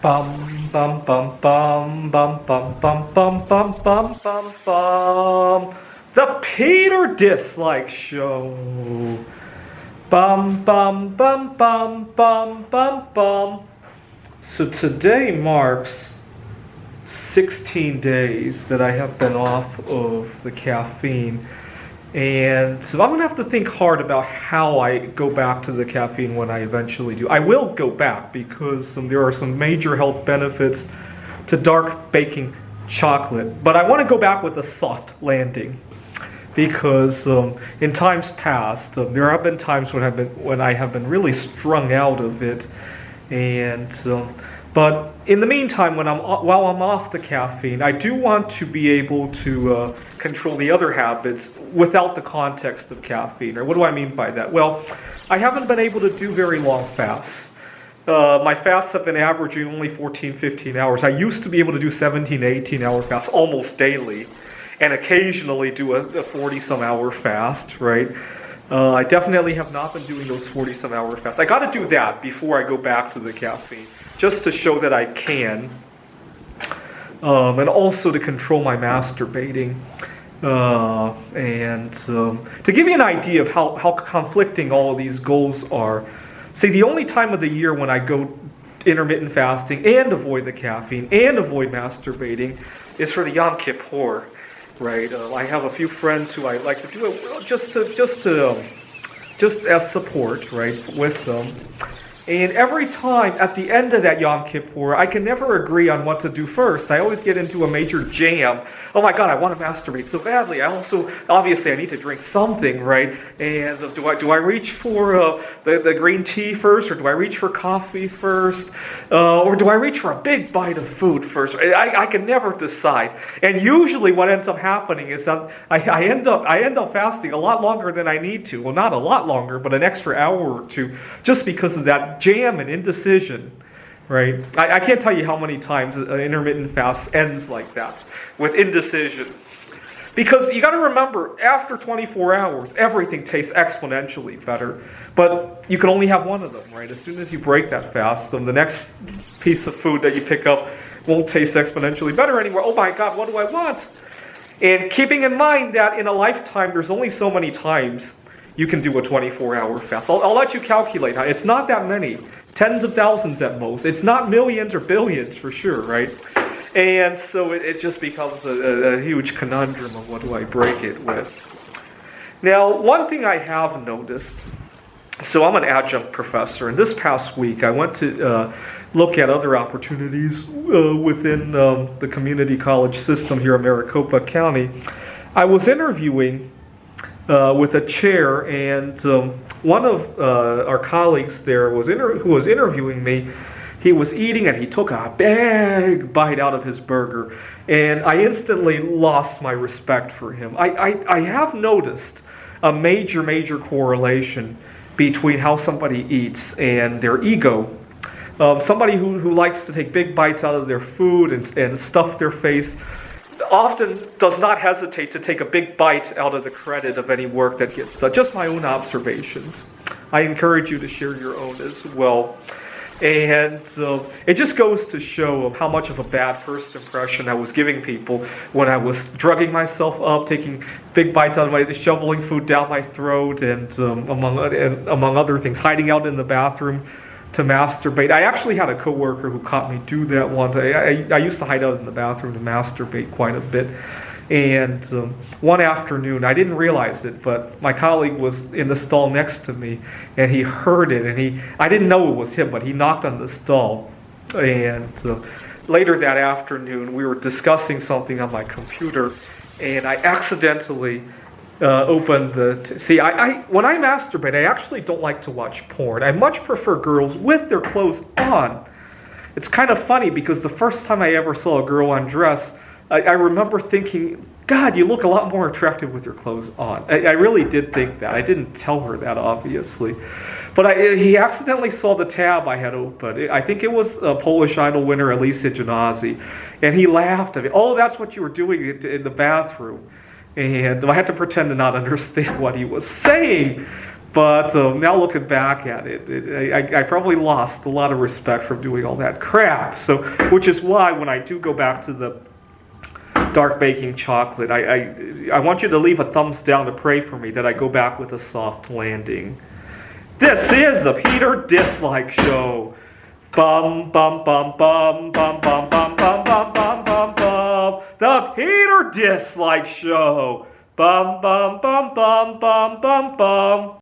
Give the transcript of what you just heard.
Bum bum bum bum bum bum bum bum bum bum bum bum. The Peter Dislike Show. Bum bum bum bum bum bum bum. So today marks 16 days that I have been off of the caffeine. And so I'm going to have to think hard about how I go back to the caffeine when I eventually do. I will go back because there are some major health benefits to dark baking chocolate. But I want to go back with a soft landing because in times past, there have been times when I have been really strung out of it. But in the meantime, while I'm off the caffeine, I do want to be able to control the other habits without the context of caffeine. Or what do I mean by that? Well, I haven't been able to do very long fasts. My fasts have been averaging only 14, 15 hours. I used to be able to do 17, 18-hour fasts almost daily, and occasionally do a 40-some hour fast, right? I definitely have not been doing those 40-some hour fasts. I got to do that before I go back to the caffeine, just to show that I can, and also to control my masturbating, and to give you an idea of how conflicting all of these goals are. See, the only time of the year when I go intermittent fasting and avoid the caffeine and avoid masturbating is for the Yom Kippur, right? I have a few friends who I like to do it just as support, right, with them. And every time at the end of that Yom Kippur, I can never agree on what to do first. I always get into a major jam. Oh my God, I want to masturbate so badly. Obviously, I need to drink something, right? And do I reach for the green tea first, or do I reach for coffee first, or do I reach for a big bite of food first? I can never decide. And usually, what ends up happening is that I end up fasting a lot longer than I need to. Well, not a lot longer, but an extra hour or two, just because of that jam and indecision, right? I can't tell you how many times an intermittent fast ends like that, with indecision. Because you got to remember, after 24 hours, everything tastes exponentially better. But you can only have one of them, right? As soon as you break that fast, then the next piece of food that you pick up won't taste exponentially better anymore. Oh my God, what do I want? And keeping in mind that in a lifetime, there's only so many times you can do a 24-hour fast. I'll let you calculate. It's not that many. Tens of thousands at most. It's not millions or billions for sure, right? And so it just becomes a huge conundrum of what do I break it with. Now, one thing I have noticed, so I'm an adjunct professor, and this past week I went to look at other opportunities within the community college system here in Maricopa County. I was interviewing with a chair, and one of our colleagues there who was interviewing me, he was eating and he took a big bite out of his burger, and I instantly lost my respect for him. I have noticed a major correlation between how somebody eats and their ego. Somebody who likes to take big bites out of their food and stuff their face often does not hesitate to take a big bite out of the credit of any work that gets done. Just my own observations. I encourage you to share your own as well. And it just goes to show how much of a bad first impression I was giving people when I was drugging myself up, taking big bites out of shoveling food down my throat, and among other things, hiding out in the bathroom to masturbate. I actually had a coworker who caught me do that one day. I used to hide out in the bathroom to masturbate quite a bit. And one afternoon, I didn't realize it, but my colleague was in the stall next to me, and he heard it, and I didn't know it was him, but he knocked on the stall. And later that afternoon, we were discussing something on my computer, and I accidentally opened the... See, when I masturbate, I actually don't like to watch porn. I much prefer girls with their clothes on. It's kind of funny because the first time I ever saw a girl undress, I remember thinking, God, you look a lot more attractive with your clothes on. I really did think that. I didn't tell her that, obviously. But he accidentally saw the tab I had open. I think it was a Polish Idol winner, Alicia Janazzi. And he laughed at me. Oh, that's what you were doing in the bathroom. And I had to pretend to not understand what he was saying. But now looking back at it, I probably lost a lot of respect from doing all that crap. So, which is why when I do go back to the dark baking chocolate, I want you to leave a thumbs down to pray for me that I go back with a soft landing. This is the Peter Dislike Show. Bum bum bum bum bum bum bum bum bum bum bum bum. The Peter Dislike Show. Bum bum bum bum bum bum bum.